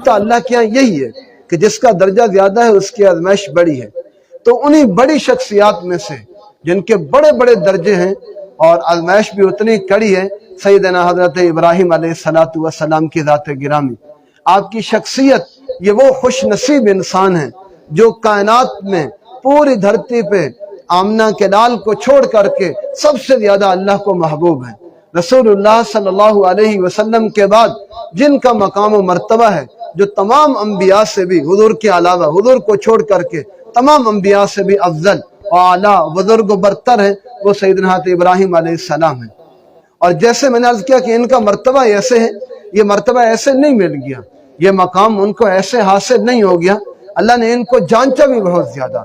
اللہ کے یہاں یہی ہے کہ جس کا درجہ زیادہ ہے اس کی آزمائش بڑی ہے. تو انہی بڑی شخصیات میں سے جن کے بڑے بڑے درجے ہیں اور آزمائش بھی اتنی کڑی ہے، سیدنا حضرت ابراہیم علیہ السلام کی ذات گرامی. آپ کی شخصیت، یہ وہ خوش نصیب انسان ہیں جو کائنات میں پوری دھرتی پہ آمنہ کے لال کو چھوڑ کر کے سب سے زیادہ اللہ کو محبوب ہیں. رسول اللہ صلی اللہ علیہ وسلم کے بعد جن کا مقام و مرتبہ ہے، جو تمام انبیاء سے بھی حضور کے علاوہ، حضور کو چھوڑ کر کے تمام انبیاء سے بھی افضل و اعلیٰ بزرگ و برتر ہے، وہ سیدنا حضرت ابراہیم علیہ السلام ہیں. اور جیسے میں نے عرض کیا کہ ان کا مرتبہ ایسے ہے، یہ مرتبہ ایسے نہیں مل گیا، یہ مقام ان کو ایسے حاصل نہیں ہو گیا. اللہ نے ان کو جانچا بھی بہت زیادہ،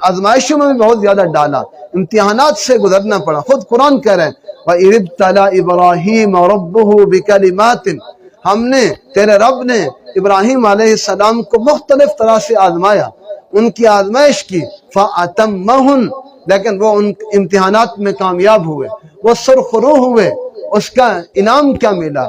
آزمائشوں میں بھی بہت زیادہ ڈالا، امتحانات سے گزرنا پڑا. خود قرآن کہہ رہے ہیں وَإِذِ ابْتَلَىٰ إِبْرَاهِيمَ رَبُّهُ بِكَلِمَاتٍ، ہم نے، تیرے رب نے ابراہیم علیہ السلام کو مختلف طرح سے آزمایا، ان کی آزمائش کی. فَأَتَمَّهُنْ، لیکن وہ ان امتحانات میں کامیاب ہوئے، وہ سرخرو ہوئے. اس کا انعام کیا ملا؟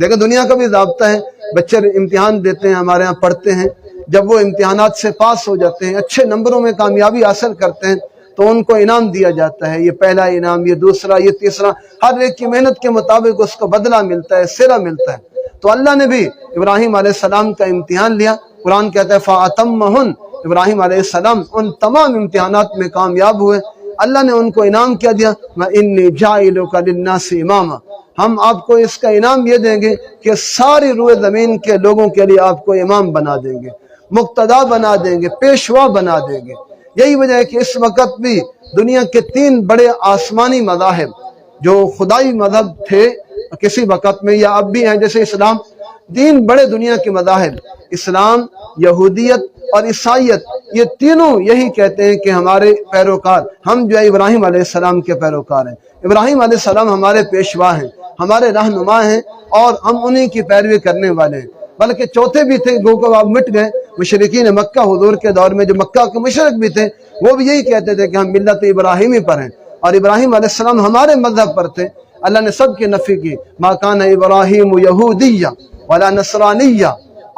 دیکھیں دنیا کا بھی ضابطہ ہے، بچے امتحان دیتے ہیں، ہمارے ہاں پڑھتے ہیں، جب وہ امتحانات سے پاس ہو جاتے ہیں، اچھے نمبروں میں کامیابی حاصل کرتے ہیں، تو ان کو انعام دیا جاتا ہے. یہ پہلا انعام، یہ دوسرا، یہ تیسرا، ہر ایک کی محنت کے مطابق اس کو بدلہ ملتا ہے، صلہ ملتا ہے. تو اللہ نے بھی ابراہیم علیہ السلام کا امتحان لیا. قرآن کہتا ہے فَأَتَمَّهُنْ، ابراہیم علیہ السلام ان تمام امتحانات میں کامیاب ہوئے. اللہ نے ان کو انعام کیا دیا؟ وَإِنِّي جَاعِلُكَ لِلنَّاسِ إِمَامًا، ہم آپ کو اس کا انعام یہ دیں گے کہ ساری روئے زمین کے لوگوں کے لیے آپ کو امام بنا دیں گے، مقتدا بنا دیں گے، پیشوا بنا دیں گے. یہی وجہ ہے کہ اس وقت بھی دنیا کے 3 بڑے آسمانی مذاہب جو خدائی مذہب تھے کسی وقت میں یا اب بھی ہیں، جیسے اسلام، 3 بڑے دنیا کے مذاہب، اسلام، یہودیت اور عیسائیت، یہ تینوں یہی کہتے ہیں کہ ہمارے پیروکار، ہم جو ہے ابراہیم علیہ السلام کے پیروکار ہیں. ابراہیم علیہ السلام ہمارے پیشوا ہیں، ہمارے رہنما ہیں، اور ہم انہی کی پیروی کرنے والے ہیں. بلکہ چوتھے بھی تھے، گو کو اب مٹ گئے، مشرکین مکہ حضور کے دور میں جو مکہ کے مشرک بھی تھے، وہ بھی یہی کہتے تھے کہ ہم ملت ابراہیمی پر ہیں، اور ابراہیم علیہ السلام ہمارے مذہب پر تھے. اللہ نے سب کی نفی کی. ما کان ابراہیم یہودیہ ولا نصرانیہ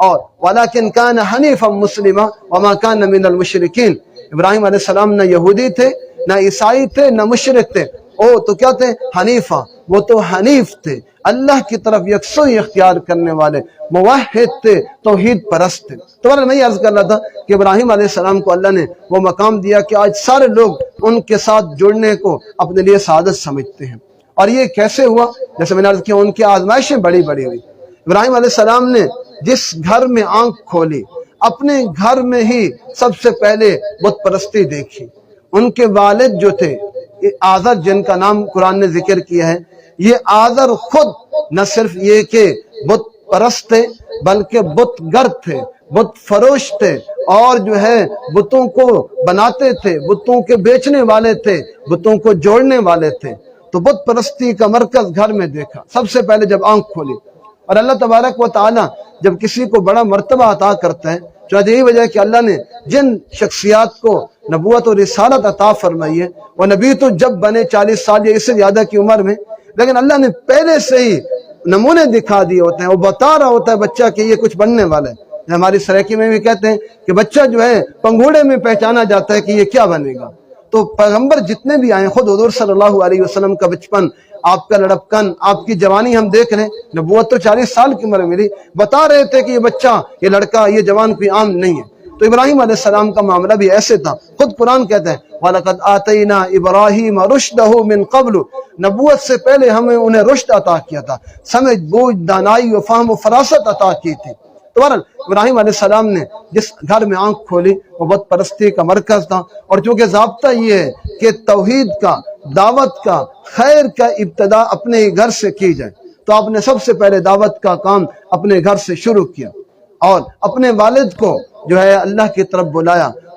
اور ولیکن کان حنیفا مسلما وما کان من المشرکین. ابراہیم علیہ السلام نہ یہودی تھے، نہ عیسائی تھے، نہ مشرک تھے. تو کیا تھے؟ حنیفہ، وہ تو حنیف تھے، اللہ کی طرف یکسوئی اختیار کرنے والے، موحد تھے، توحید پرست تھے. تو میں یہ عرض کر رہا تھا کہ ابراہیم علیہ السلام کو اللہ نے وہ مقام دیا کہ آج سارے لوگ ان کے ساتھ جڑنے کو اپنے لیے سعادت سمجھتے ہیں. اور یہ کیسے ہوا؟ جیسے میں نے عرض کیا ان کی آزمائشیں بڑی بڑی ہوئی. ابراہیم علیہ السلام نے جس گھر میں آنکھ کھولی، اپنے گھر میں ہی سب سے پہلے بت پرستی دیکھی. ان کے والد جو تھے آزر، جن کا نام قرآن نے ذکر کیا ہے، یہ آزر خود نہ صرف یہ کہ بت پرست تھے بلکہ بت گرد تھے، بت فروش تھے، اور جو ہے بتوں کو بناتے تھے، بتوں کے بیچنے والے تھے، بتوں کو جوڑنے والے تھے. تو بت پرستی کا مرکز گھر میں دیکھا سب سے پہلے جب آنکھ کھولی. اور اللہ تبارک و تعالی جب کسی کو بڑا مرتبہ عطا کرتا ہے، چاہے یہی وجہ ہے کہ اللہ نے جن شخصیات کو نبوت اور رسالت عطا فرمائی ہے، وہ نبی تو جب بنے 40 سال یا اس سے زیادہ کی عمر میں، لیکن اللہ نے پہلے سے ہی نمونے دکھا دیے ہوتے ہیں، وہ بتا رہا ہوتا ہے بچہ کہ یہ کچھ بننے والا ہے. ہماری سرائکی میں بھی کہتے ہیں کہ بچہ جو ہے پنگوڑے میں پہچانا جاتا ہے کہ یہ کیا بنے گا. تو پیغمبر جتنے بھی آئے، خود حضور صلی اللہ علیہ وسلم کا بچپن، آپ کا لڑکپن، آپ کی جوانی ہم دیکھ رہے ہیں. نبوت تو 40 سال کی عمر ملی، بتا رہے تھے کہ یہ بچہ، یہ لڑکا، یہ جوان کوئی عام نہیں ہے. تو ابراہیم علیہ السلام کا معاملہ بھی ایسے تھا. خود قرآن کہتے ہیں وَلَقَدْ آتَيْنَا إِبْرَاهِيمَ رُشْدَهُ مِنْ قَبْلُ، نبوت سے پہلے ہمیں انہیں رشد عطا کیا تھا، سمجھ بوجھ، دانائی و فہم و فراست عطا کی تھی. تو ابراہیم علیہ السلام نے جس گھر میں آنکھ کھولی وہ بت پرستی کا مرکز تھا. اور چونکہ ضابطہ یہ ہے کہ توحید کا، دعوت کا، خیر کا ابتدا اپنے گھر سے کی جائے، تو آپ نے سب سے پہلے دعوت کا کام اپنے گھر سے شروع کیا، اور اپنے والد کو جو ہے اللہ کی طرف بلایا.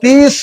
30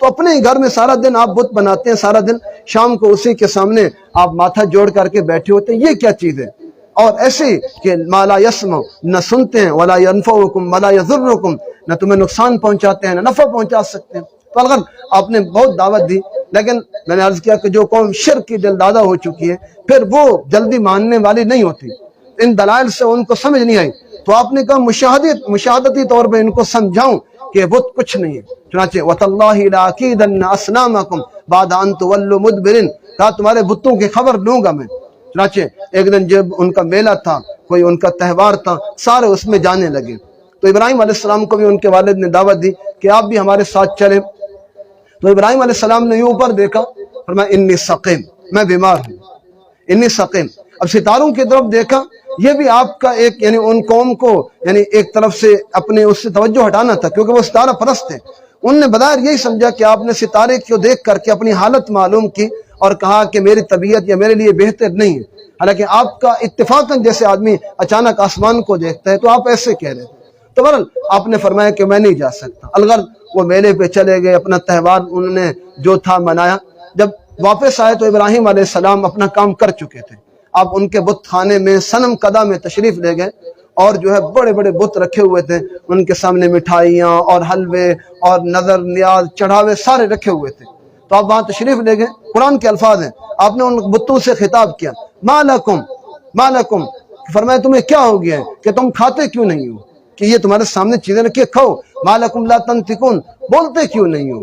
تو اپنے ہی گھر میں سارا دن آپ بت بناتے ہیں, سارا دن شام کو اسی کے سامنے آپ ماتھا جوڑ کر کے بیٹھے ہوتے ہیں, یہ کیا چیز ہے؟ اور ایسے کہ ما لا یسمع, نہ سنتے ہیں, ولا ینفعکم ولا یضرکم, نہ تمہیں نقصان پہنچاتے ہیں نہ نفع پہنچا سکتے ہیں. تو اگر آپ نے بہت دعوت دی, لیکن میں نے عرض کیا کہ جو قوم شرک کی دلدادہ ہو چکی ہے پھر وہ جلدی ماننے والی نہیں ہوتی, ان دلائل سے ان کو سمجھ نہیں آئی, تو آپ نے کہا مشاہدتی طور پہ ان کو سمجھاؤں کہ بت کچھ نہیں ہے. چنانچہ وَتَاللَّهِ لَأَكِيدَنَّ أَصْنَامَكُمْ بَعْدَ أَن تُوَلُّوا مُدْبِرِينَ, کہا تمہارے بتوں کی خبر لوں گا میں. چنانچہ ایک دن جب ان کا میلہ تھا, کوئی ان کا تہوار تھا, سارے اس میں جانے لگے. تو ابراہیم علیہ السلام کو بھی ان کے والد نے دعوت دی کہ آپ بھی ہمارے ساتھ چلیں. تو ابراہیم علیہ السلام نے یوں اوپر دیکھا, فرمایا انی سقیم, میں بیمار ہوں, انی سقیم. اب ستاروں کی طرف دیکھا, یہ بھی آپ کا ایک یعنی ان قوم کو یعنی ایک طرف سے اپنے اس سے توجہ ہٹانا تھا, کیونکہ وہ ستارہ پرست تھے. ان نے بظاہر یہی سمجھا کہ آپ نے ستارے کو دیکھ کر کے اپنی حالت معلوم کی اور کہا کہ میری طبیعت یا میرے لیے بہتر نہیں ہے. حالانکہ آپ کا اتفاقاً جیسے آدمی اچانک آسمان کو دیکھتا ہے تو آپ ایسے کہہ رہے تھے. تو بہرحال آپ نے فرمایا کہ میں نہیں جا سکتا. الغرض وہ میلے پہ چلے گئے, اپنا تہوار انہوں نے جو تھا منایا. جب واپس آئے تو ابراہیم علیہ السلام اپنا کام کر چکے تھے. آپ ان کے بت خانے میں صنم قدا میں تشریف لے گئے, اور جو ہے بڑے بڑے بت رکھے ہوئے تھے, ان کے سامنے مٹھائیاں اور حلوے اور نظر نیاز چڑھاوے سارے رکھے ہوئے تھے. تو آپ وہاں تشریف لے گئے. قرآن کے الفاظ ہیں, آپ نے ان بتوں سے خطاب کیا, ما لکم, فرمایا تمہیں کیا ہو گیا ہے کہ تم کھاتے کیوں نہیں ہو, کہ یہ تمہارے سامنے چیزیں رکھیے کھاؤ. ما لکم لا تنطقون, بولتے کیوں نہیں ہو؟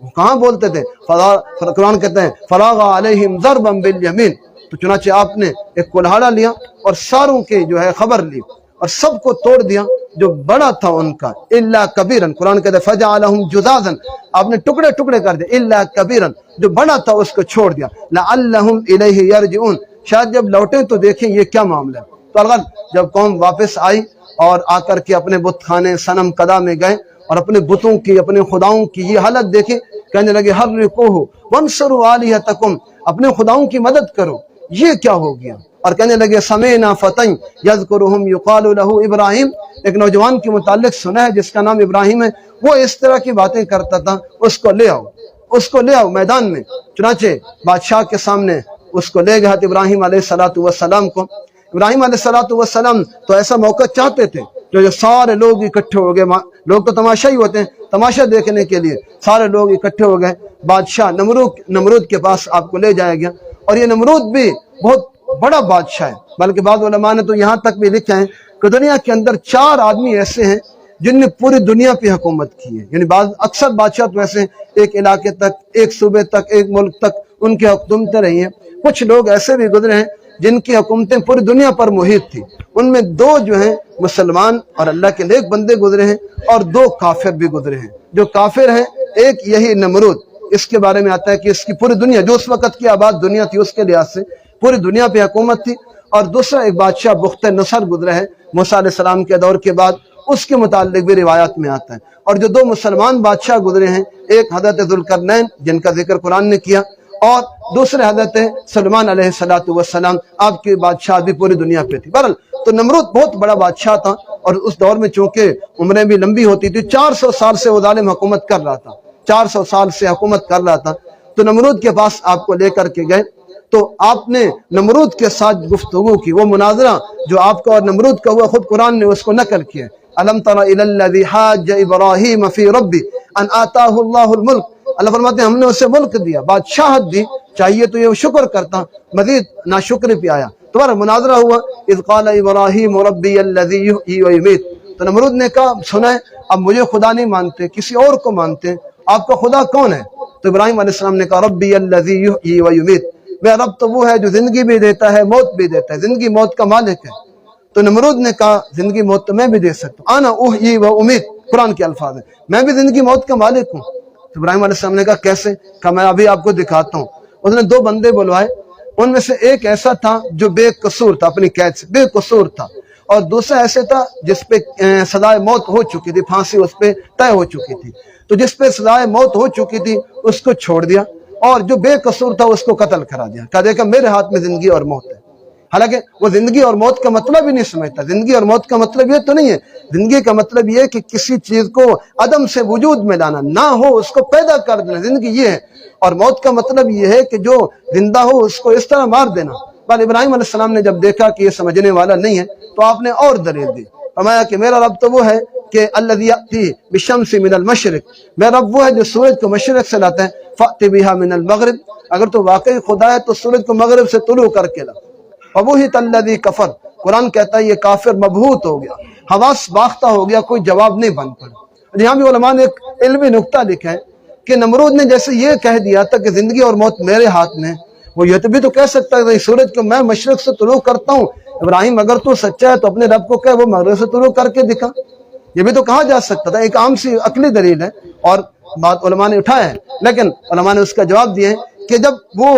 وہ کہاں بولتے تھے. قرآن کہتے ہیں فراغ علیہم ضربا بالیمین, تو چنانچہ آپ نے ایک کلہاڑا لیا اور ساروں کی جو ہے خبر لی اور سب کو توڑ دیا جو بڑا تھا ان کا, الا کبیرن. قرآن کہتے ہیں فجعلہم جذاذا, آپ نے ٹکڑے ٹکڑے کر دیا, الا کبیرن, جو بڑا تھا اس کو چھوڑ دیا. لعلہم الیہ یرجعون, شاید جب لوٹیں تو دیکھیں یہ کیا معاملہ ہے. تو الغرض جب قوم واپس آئی اور آ کر کے اپنے بت خانے صنم قدا میں گئے اور اپنے بتوں کی اپنے خداؤں کی یہ حالت دیکھی, کہنے لگے حرقوہ وانصروا آلہتکم, اپنے خداؤں کی مدد کرو, یہ کیا ہو گیا. اور کہنے لگے سمعنا فتى یذکرہم یقال لہ ابراہیم, ایک نوجوان کے متعلق سنا ہے جس کا نام ابراہیم ہے, وہ اس طرح کی باتیں کرتا تھا, اس کو لے آؤ, اس کو لے آؤ میدان میں. چنانچہ بادشاہ کے سامنے اس کو لے گیا ابراہیم علیہ السلام کو. ابراہیم علیہ السلام تو ایسا موقع چاہتے تھے جو سارے لوگ اکٹھے ہو گئے, لوگ تو تماشا ہی ہوتے ہیں, تماشا دیکھنے کے لیے سارے لوگ اکٹھے ہو گئے. بادشاہ نمرود کے پاس آپ کو لے جایا گیا, اور یہ نمرود بھی بہت بڑا بادشاہ ہے, بلکہ بعض علماء نے تو یہاں تک بھی لکھا ہے کہ دنیا کے اندر 4 آدمی ایسے ہیں جن نے پوری دنیا پہ حکومت کی ہے. یعنی اکثر بادشاہ تو ایسے ایک علاقے تک, ایک صوبے تک, ایک ملک تک ان کی حکومتیں رہی ہیں. کچھ لوگ ایسے بھی گزرے ہیں جن کی حکومتیں پوری دنیا پر محیط تھی. ان میں 2 جو ہیں مسلمان اور اللہ کے نیک بندے گزرے ہیں, اور 2 کافر بھی گزرے ہیں. جو کافر ہیں, ایک یہی نمرود, اس کے بارے میں آتا ہے کہ اس کی پوری دنیا, جو اس وقت کی آباد دنیا تھی اس کے لحاظ سے پوری دنیا پہ حکومت تھی. اور دوسرا ایک بادشاہ بخت نصر گزرا ہے موسیٰ علیہ السلام کے دور کے بعد, اس کے متعلق بھی روایات میں آتا ہے. اور جو 2 مسلمان بادشاہ گزرے ہیں, ایک حضرت ذوالقرنین جن کا ذکر قرآن نے کیا, اور دوسرے حضرت سلیمان علیہ السلام, آپ کی بادشاہ بھی پوری دنیا پہ تھی. بہرحال تو نمرود بہت بڑا بادشاہ تھا, اور اس دور میں چونکہ عمریں بھی لمبی ہوتی تھی, 400 سال سے وہ ظالم حکومت کر رہا تھا, 400 سال سے حکومت کر رہا تھا. تو نمرود کے پاس آپ کو لے کر کے گئے, تو آپ نے نمرود کے ساتھ گفتگو کی. وہ مناظرہ جو آپ کا اور نمرود کا ہوا, خود قرآن نے اس کو نقل کیا. الم تر الی الذی حاج ابراہیم فی ربی ان آتاہ اللہ الملک, اللہ فرماتے ہیں ہم نے اسے ملک دیا, بادشاہت دی, چاہیے تو یہ شکر کرتا, مزید ناشکری پہ آیا. تمہارا مناظرہ ہوا. اذ قال ابراہیم ربی الذی یحیی و یمیت, تو نمرود نے کہا سنا ہے اب مجھے خدا نہیں مانتے, کسی اور کو مانتے, آپ کا خدا کون ہے؟ تو ابراہیم علیہ السلام نے کہا ربی الذی یحیی و یمیت, میرا رب تو وہ ہے جو زندگی بھی دیتا ہے موت بھی دیتا ہے, زندگی موت کا مالک ہے. تو نمرود نے کہا زندگی موت تو میں بھی دے سکتا ہوں, انا احیی و امیت, قرآن کے الفاظ ہیں, میں بھی زندگی موت کا مالک ہوں. تو ابراہیم علیہ السلام نے کہا کیسے؟ کہا میں ابھی آپ کو دکھاتا ہوں. اس نے 2 بندے بلوائے, ان میں سے ایک ایسا تھا جو بے قصور تھا, اپنی قید سے بے قصور تھا, اور دوسرا ایسے تھا جس پہ سزائے موت ہو چکی تھی, پھانسی اس پہ طے ہو چکی تھی. تو جس پہ سزائے موت ہو چکی تھی اس کو چھوڑ دیا, اور جو بے قصور تھا اس کو قتل کرا دیا. کہا دیکھا میرے ہاتھ میں زندگی اور موت ہے. حالانکہ وہ زندگی اور موت کا مطلب ہی نہیں سمجھتا. زندگی اور موت کا مطلب یہ تو نہیں ہے. زندگی کا مطلب یہ ہے کہ کسی چیز کو عدم سے وجود میں لانا، نہ ہو اس کو پیدا کر دینا، زندگی یہ ہے. اور موت کا مطلب یہ ہے کہ جو زندہ ہو اس کو اس طرح مار دینا. بل ابراہیم علیہ السلام نے جب دیکھا کہ یہ سمجھنے والا نہیں ہے تو آپ نے اور دلیل دی. فرمایا کہ میرا رب تو وہ ہے کہ الذی یأتی بالشمس من المشرق، میرا رب وہ ہے جو سورج کو مشرق سے لاتا ہے. فأت بها من المغرب، اگر تو واقعی خدا ہے تو سورج کو مغرب سے طلوع کر کے لا. وبہت الذی کفر، قرآن کہتا ہے یہ کافر مبہوت ہو گیا، حواس باختہ ہو گیا، کوئی جواب نہیں بن پڑا. یہاں بھی علماء نے ایک علمی نکتہ لکھا ہے کہ نمرود نے جیسے یہ کہہ دیا تھا کہ زندگی اور موت میرے ہاتھ میں، وہ یہ بھی تو کہہ سکتا ہے سورج کو میں مشرق سے طلوع کرتا ہوں. ابراہیم اگر تو سچا ہے تو اپنے رب کو کہے وہ مغرب سے طلوع کر کے دکھا. یہ بھی تو کہا جا سکتا تھا، ایک عام سی عقلی دلیل ہے اور بات علماء نے اٹھایا ہے. لیکن علماء نے اس کا جواب دیا ہے کہ جب وہ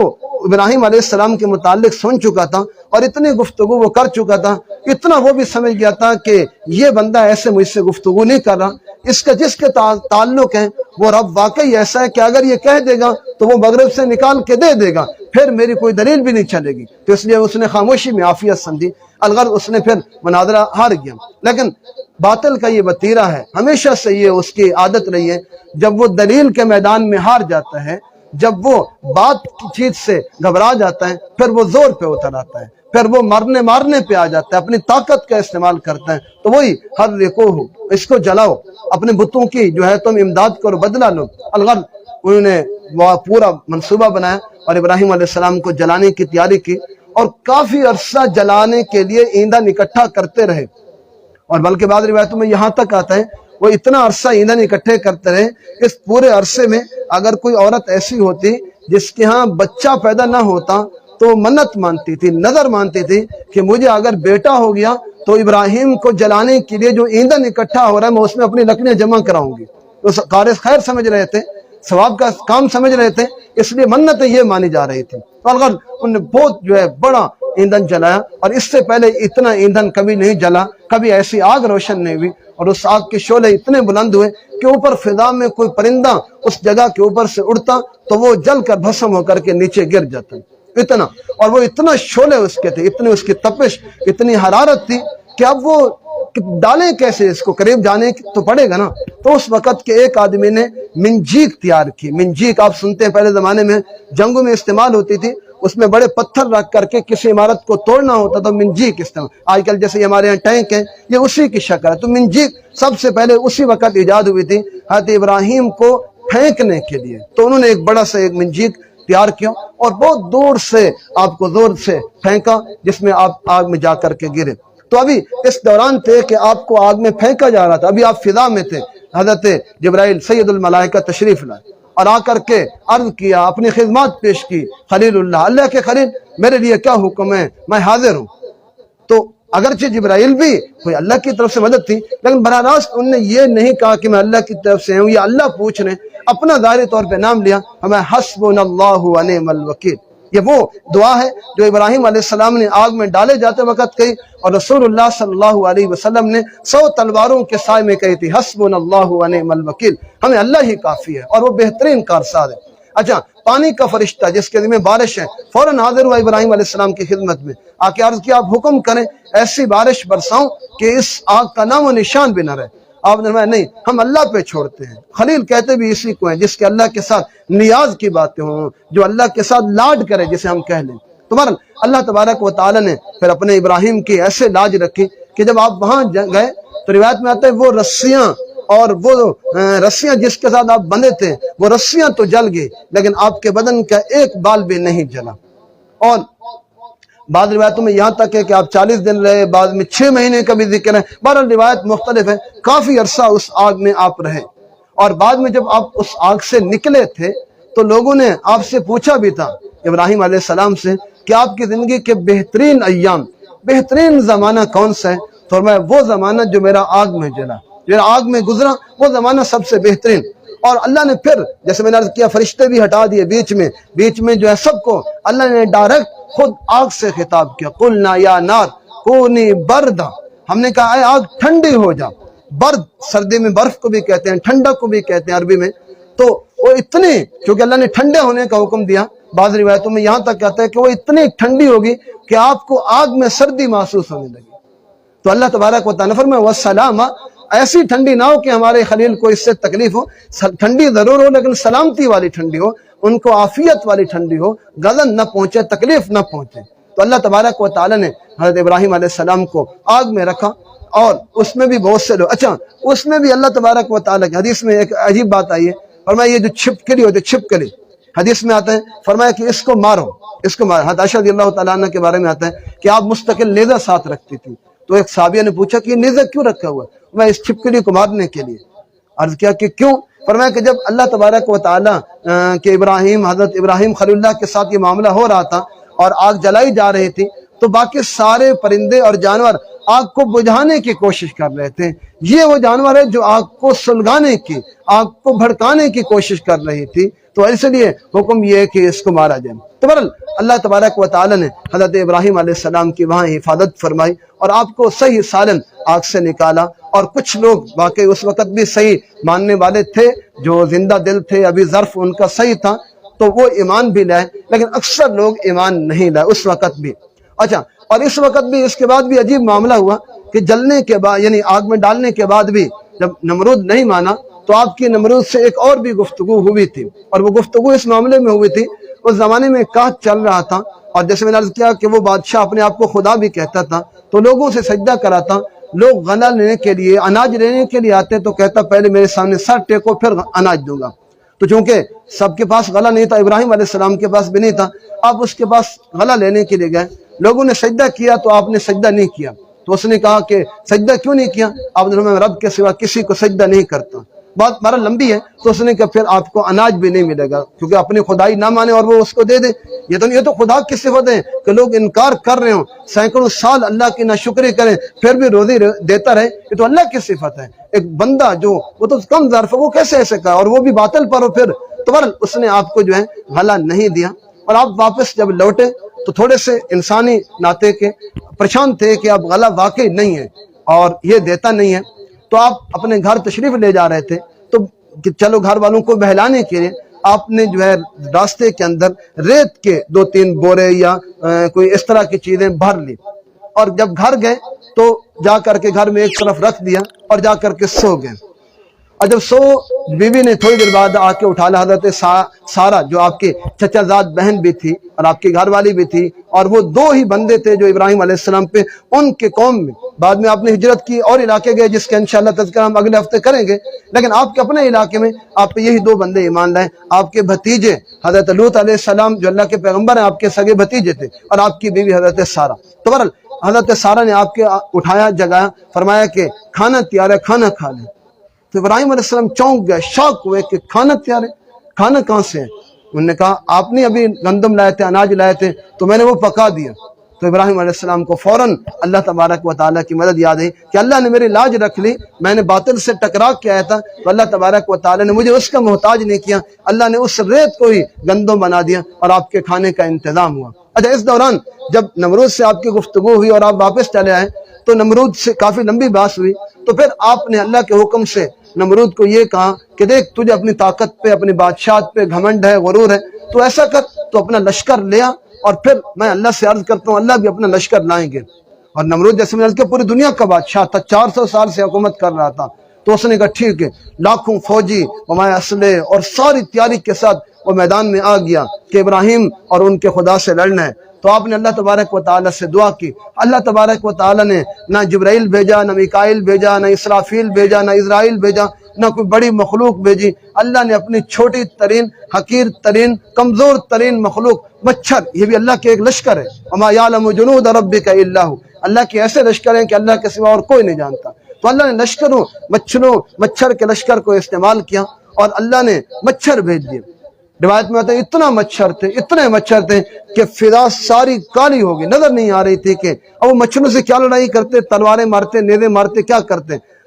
ابراہیم علیہ السلام کے متعلق سن چکا تھا اور اتنی گفتگو وہ کر چکا تھا، اتنا وہ بھی سمجھ گیا تھا کہ یہ بندہ ایسے مجھ سے گفتگو نہیں کر رہا، اس کا جس کے تعلق ہے وہ رب واقعی ایسا ہے کہ اگر یہ کہہ دے گا تو وہ مغرب سے نکال کے دے دے گا، پھر میری کوئی دلیل بھی نہیں چلے گی. تو اس لیے اس نے خاموشی میں عافیت سمجھی، الغرض اس نے پھر مناظرہ ہار گیا. لیکن باطل کا یہ وتیرہ ہے، ہمیشہ سے یہ اس کی عادت رہی ہے، جب وہ دلیل کے میدان میں ہار جاتا ہے، جب وہ بات کی چیز سے گھبرا جاتا ہے، پھر وہ زور پہ اتر آتا ہے، پھر وہ مارنے پہ آ جاتا ہے، اپنی طاقت کا استعمال کرتا ہے. تو وہی ہر رکوہ اس کو جلاؤ، اپنے بتوں کی جو ہے تم امداد کرو، بدلہ لو. الغرض انہوں نے وہ پورا منصوبہ بنایا اور ابراہیم علیہ السلام کو جلانے کی تیاری کی، اور کافی عرصہ جلانے کے لیے ایندھن اکٹھا کرتے رہے. اور بلکہ بعض روایتوں میں یہاں تک آتا ہے وہ اتنا عرصہ ایندھن اکٹھے کرتے رہے. اس پورے عرصے میں اگر کوئی عورت ایسی ہوتی جس کے ہاں بچہ پیدا نہ ہوتا تو منت مانتی تھی، نظر مانتی تھی کہ مجھے اگر بیٹا ہو گیا تو ابراہیم کو جلانے کے لیے جو ایندھن اکٹھا ہو رہا ہے میں اس میں اپنی لکڑیاں جمع کراؤں گی. تو قارث خیر سمجھ رہے تھے، ثواب کا کام سمجھ رہے تھے، اس لیے منتیں یہ مانی جا رہی تھی. الغرض انہوں نے بہت جو ہے بڑا ایندھن جلایا، اور اس سے پہلے اتنا ایندھن کبھی نہیں جلا، کبھی ایسی آگ روشن نہیں ہوئی. اور اس آگ کے شعلے اتنے بلند ہوئے کہ اوپر فضا میں کوئی پرندہ اس جگہ کے اوپر سے اڑتا تو وہ جل کر بھسم ہو کر کے نیچے گر جاتا. اتنا، اور وہ اتنا شعلے اس کے تھے، اتنی اس کی تپش، اتنی حرارت تھی کہ اب وہ ڈالیں کیسے، اس کو قریب جانے تو پڑے گا نا. تو اس وقت کے ایک آدمی نے منجیک تیار کی. منجیک آپ سنتے ہیں پہلے زمانے میں جنگوں میں استعمال ہوتی تھی، اس میں بڑے پتھر رکھ کر کے کسی عمارت کو توڑنا ہوتا تو منجیک استعمال. آج کل جیسے ہمارے یہاں ٹینک ہے، یہ اسی کی شکل ہے. تو منجیک سب سے پہلے اسی وقت ایجاد ہوئی تھی حضرت ابراہیم کو پھینکنے کے لیے. تو انہوں نے ایک بڑا سا ایک منجیک تیار کیا اور بہت دور سے آپ کو زور سے پھینکا، جس میں آپ آگ میں جا کر کے گرے. تو ابھی اس دوران تھے کہ آپ کو آگ میں پھینکا جا رہا تھا، ابھی آپ فضا میں تھے. حضرت جبرائیل سید الملائکہ تشریف لائے اور آ کر کے عرض کیا، اپنی خدمات پیش کی. خلیل اللہ، اللہ کے خلیل، میرے لیے کیا حکم ہے، میں حاضر ہوں. تو اگرچہ جبرائیل بھی کوئی اللہ کی طرف سے مدد تھی، لیکن براہ راست انہوں نے یہ نہیں کہا کہ میں اللہ کی طرف سے ہوں، یہ اللہ پوچھ رہے، اپنا ظاہری طور پہ نام لیا، ہمیں حسبنا اللہ ونعم الوکیل. یہ وہ دعا ہے جو ابراہیم علیہ السلام نے آگ میں ڈالے جاتے وقت کہی، اور رسول اللہ صلی اللہ علیہ وسلم نے 100 تلواروں کے سائے میں کہی تھی، حسبنا اللہ ونعم الوکیل، ہمیں اللہ ہی کافی ہے اور وہ بہترین کارساز ہے. اچھا، پانی کا فرشتہ جس کے ذمہ بارش ہے فوراً حاضر ہوا ابراہیم علیہ السلام کی خدمت میں، آ کے عرض کیا آپ حکم کریں ایسی بارش برساؤں کہ اس آگ کا نام و نشان بھی نہ رہے. آپ نے فرمایا نہیں، ہم اللہ پہ چھوڑتے ہیں. خلیل کہتے بھی اسی کو ہیں جس کے اللہ کے ساتھ نیاز کی باتیں ہوں، جو اللہ کے ساتھ لاڈ کرے جسے ہم کہہ لیں. تمہارا اللہ تبارک و تعالی نے پھر اپنے ابراہیم کی ایسے لاج رکھی کہ جب آپ وہاں گئے تو روایت میں آتا ہے وہ رسیاں اور وہ رسیاں جس کے ساتھ آپ بندھے تھے وہ رسیاں تو جل گئی، لیکن آپ کے بدن کا ایک بال بھی نہیں جلا. اور بعض روایتوں میں یہاں تک ہے کہ آپ 40 دن رہے، بعض میں 6 مہینے کا بھی ذکر ہے. بہرحال روایت مختلف ہے، کافی عرصہ اس آگ میں آپ رہے. اور بعد میں جب آپ اس آگ سے نکلے تھے تو لوگوں نے آپ سے پوچھا بھی تھا ابراہیم علیہ السلام سے کہ آپ کی زندگی کے بہترین ایام، بہترین زمانہ کون سا ہے؟ تو فرمایا وہ زمانہ جو میرا آگ میں جلا، جو آگ میں گزرا، وہ زمانہ سب سے بہترین. اور اللہ نے پھر جیسے میں نے عرض کیا فرشتے بھی ہٹا دیے بیچ میں جو ہے سب کو اللہ نے ڈائریکٹ خود آگ سے خطاب کیا. قلنا یا نار کونی بردا، ہم نے کہا اے آگ ٹھنڈی ہو جا. برد سردی میں برف کو بھی کہتے ہیں، ٹھنڈا کو بھی کہتے ہیں عربی میں. تو وہ اتنی، کیونکہ اللہ نے ٹھنڈے ہونے کا حکم دیا، بعض روایتوں میں یہاں تک کہتا ہے کہ وہ اتنی ٹھنڈی ہوگی کہ آپ کو آگ میں سردی محسوس ہونے لگی۔ تو اللہ تبارک و تعالیٰ فرمائے والسلام، ایسی ٹھنڈی نہ ہو کہ ہمارے خلیل کو اس سے تکلیف ہو، ٹھنڈی ضرور ہو لیکن سلامتی والی ٹھنڈی ہو، ان کو عافیت والی ٹھنڈی ہو، غضب نہ پہنچے، تکلیف نہ پہنچے۔ تو اللہ تبارک و تعالیٰ نے حضرت ابراہیم علیہ السلام کو آگ میں رکھا، اور اس میں بھی بہت سے لوگ، اچھا اس میں بھی اللہ تبارک و تعالیٰ کی حدیث میں ایک عجیب بات آئی ہے، فرمایا یہ جو چھپکلی ہوتی ہے، چھپکلی حدیث میں آتا ہے، فرمایا کہ اس کو مارو، اس کو مارو۔ حضرت عائشہ رضی اللہ تعالیٰ عنہ کے بارے میں آتا ہے کہ آپ مستقل نیزہ ساتھ رکھتی تھی، تو ایک صحابیہ نے پوچھا کہ یہ نیزہ کیوں رکھا ہوا ہے؟ میں اس چھپکلی کو مارنے کے لیے۔ عرض کیا کہ کیوں؟ فرمایا کہ جب اللہ تبارک و تعالیٰ کہ حضرت ابراہیم خلیل اللہ کے ساتھ یہ معاملہ ہو رہا تھا اور آگ جلائی جا رہی تھی، تو باقی سارے پرندے اور جانور آگ کو بجھانے کی کوشش کر رہے تھے، یہ وہ جانور ہے جو آگ کو سلگانے کی، آگ کو بھڑکانے کی کوشش کر رہی تھی، تو اس لیے حکم یہ ہے کہ اس کو مارا جائے۔ تو بہرحال اللہ تبارک و تعالیٰ نے حضرت ابراہیم علیہ السلام کی وہاں حفاظت فرمائی اور آپ کو صحیح سالم آگ سے نکالا۔ اور کچھ لوگ واقعی اس وقت بھی صحیح ماننے والے تھے، جو زندہ دل تھے، ابھی ظرف ان کا صحیح تھا تو وہ ایمان بھی لائے، لیکن اکثر لوگ ایمان نہیں لائے اس وقت بھی۔ اچھا، اور اس وقت بھی اس کے بعد بھی عجیب معاملہ ہوا کہ جلنے کے بعد، یعنی آگ میں ڈالنے کے بعد بھی جب نمرود نہیں مانا تو آپ کی نمرود سے ایک اور بھی گفتگو ہوئی تھی، اور وہ گفتگو اس معاملے میں ہوئی تھی، اس زمانے میں کاج چل رہا تھا، اور جیسے میں نے عرض کیا کہ وہ بادشاہ اپنے آپ کو خدا بھی کہتا تھا، تو لوگوں سے سجدہ کراتا، لوگ غلہ لینے کے لیے، اناج لینے کے لیے آتے تو کہتا پہلے میرے سامنے سر ٹیکو پھر اناج دوں گا۔ تو چونکہ سب کے پاس غلہ نہیں تھا، ابراہیم علیہ السلام کے پاس بھی نہیں تھا، آپ اس کے پاس غلہ لینے کے لیے گئے، لوگوں نے سجدہ کیا تو آپ نے سجدہ نہیں کیا، تو اس نے کہا کہ سجدہ کیوں نہیں کیا؟ آپ نے فرمایا میں رب کے سوا کسی کو سجدہ نہیں کرتا۔ بات بڑا لمبی ہے، تو اس نے کہا پھر آپ کو اناج بھی نہیں ملے گا، کیونکہ اپنی خدائی نہ مانے اور وہ اس کو دے دے، یہ تو خدا کی صفت ہے کہ لوگ انکار کر رہے ہوں، سینکڑوں سال اللہ کی ناشکری کریں پھر بھی روزی دیتا رہے، یہ تو اللہ کی صفت ہے۔ ایک بندہ جو وہ تو کم ظرف ہے، وہ کیسے ایسے کہا، اور وہ بھی باطل پر ہو پھر، تو بہرحال اس نے آپ کو جو ہے غلہ نہیں دیا، اور آپ واپس جب لوٹے تو تھوڑے سے انسانی ناطے کے پریشان تھے کہ اب غلہ واقعی نہیں ہے اور یہ دیتا نہیں ہے، تو آپ اپنے گھر تشریف لے جا رہے تھے، تو چلو گھر والوں کو بہلانے کے لیے آپ نے جو ہے راستے کے اندر ریت کے 2-3 بورے یا کوئی اس طرح کی چیزیں بھر لی، اور جب گھر گئے تو جا کر کے گھر میں ایک طرف رکھ دیا اور جا کر کے سو گئے۔ اور جب بیوی نے تھوڑی دیر بعد آ کے اٹھا لا، حضرت سارا جو آپ کی چچا زاد بہن بھی تھی اور آپ کی گھر والی بھی تھی، اور وہ 2 ہی بندے تھے جو ابراہیم علیہ السلام پہ، ان کے قوم میں بعد میں آپ نے ہجرت کی اور علاقے گئے جس کا انشاءاللہ تذکرہ ہم اگلے ہفتے کریں گے، لیکن آپ کے اپنے علاقے میں آپ پہ یہی 2 بندے ایمان لائے، آپ کے بھتیجے حضرت لوط علیہ السلام جو اللہ کے پیغمبر ہیں، آپ کے سگے بھتیجے تھے، اور آپ کی بیوی حضرت سارا۔ تو بہرحال حضرت سارا نے آپ کے اٹھایا، جگایا، فرمایا کہ کھانا تیار ہے، کھانا کھا لیں۔ تو ابراہیم علیہ السلام چونک گئے، شوق ہوئے کہ کھانا تیار ہے، کھانا کہاں سے ہے؟ انہوں نے کہا آپ نے ابھی گندم لائے تھے، اناج لائے تھے، تو میں نے وہ پکا دیا۔ تو ابراہیم علیہ السلام کو فوراً اللہ تبارک و تعالیٰ کی مدد یاد ہے کہ اللہ نے میری لاج رکھ لی، میں نے باطل سے ٹکرا کے آیا تھا تو اللہ تبارک و تعالیٰ نے مجھے اس کا محتاج نہیں کیا، اللہ نے اس ریت کو ہی گندم بنا دیا اور آپ کے کھانے کا انتظام ہوا۔ اچھا، اس دوران جب نمرود سے آپ کی گفتگو ہوئی اور آپ واپس چلے آئے تو نمرود سے کافی لمبی بحث ہوئی، تو پھر آپ نے اللہ کے حکم سے نمرود کو یہ کہا کہ دیکھ تجھے اپنی طاقت پہ، اپنی بادشاہت پہ گھمنڈ ہے، غرور ہے، تو ایسا کر تو اپنا لشکر لیا، اور پھر میں اللہ سے عرض کرتا ہوں اللہ بھی اپنا لشکر لائیں گے۔ اور نمرود جیسے میں نے عرض کیا پوری دنیا کا بادشاہ تھا، 400 سال سے حکومت کر رہا تھا، تو اس نے کہا ٹھیک ہے، لاکھوں فوجی ومائے اسلحے اور ساری تیاری کے ساتھ وہ میدان میں آ گیا کہ ابراہیم اور ان کے خدا سے لڑنا ہے۔ تو آپ نے اللہ تبارک و تعالیٰ سے دعا کی، اللہ تبارک و تعالیٰ نے نہ جبرائیل بھیجا، نہ میکائیل بھیجا، نہ اسرافیل بھیجا، نہ اسرائیل بھیجا، نہ کوئی بڑی مخلوق بھیجی، اللہ نے اپنی چھوٹی ترین، حقیر ترین، کمزور ترین مخلوق مچھر، یہ بھی اللہ کے ایک لشکر ہے، وما یعلم جنود ربک الا ھو، اللہ کے ایسے لشکر ہیں کہ اللہ کے سوا اور کوئی نہیں جانتا۔ تو اللہ نے لشکروں، مچھر کے لشکر کو استعمال کیا اور اللہ نے مچھر بھیج دیے۔ روایت میں آتا ہے اتنے مچھر تھے کہ فضا ساری کالی ہو گئی، نظر نہیں آ رہی تھی کہ اب وہ مچھروں سے کیا لڑائی کرتے، تلواریں مارتے، نیزے مارتے، کیا کرتے۔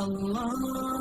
Allah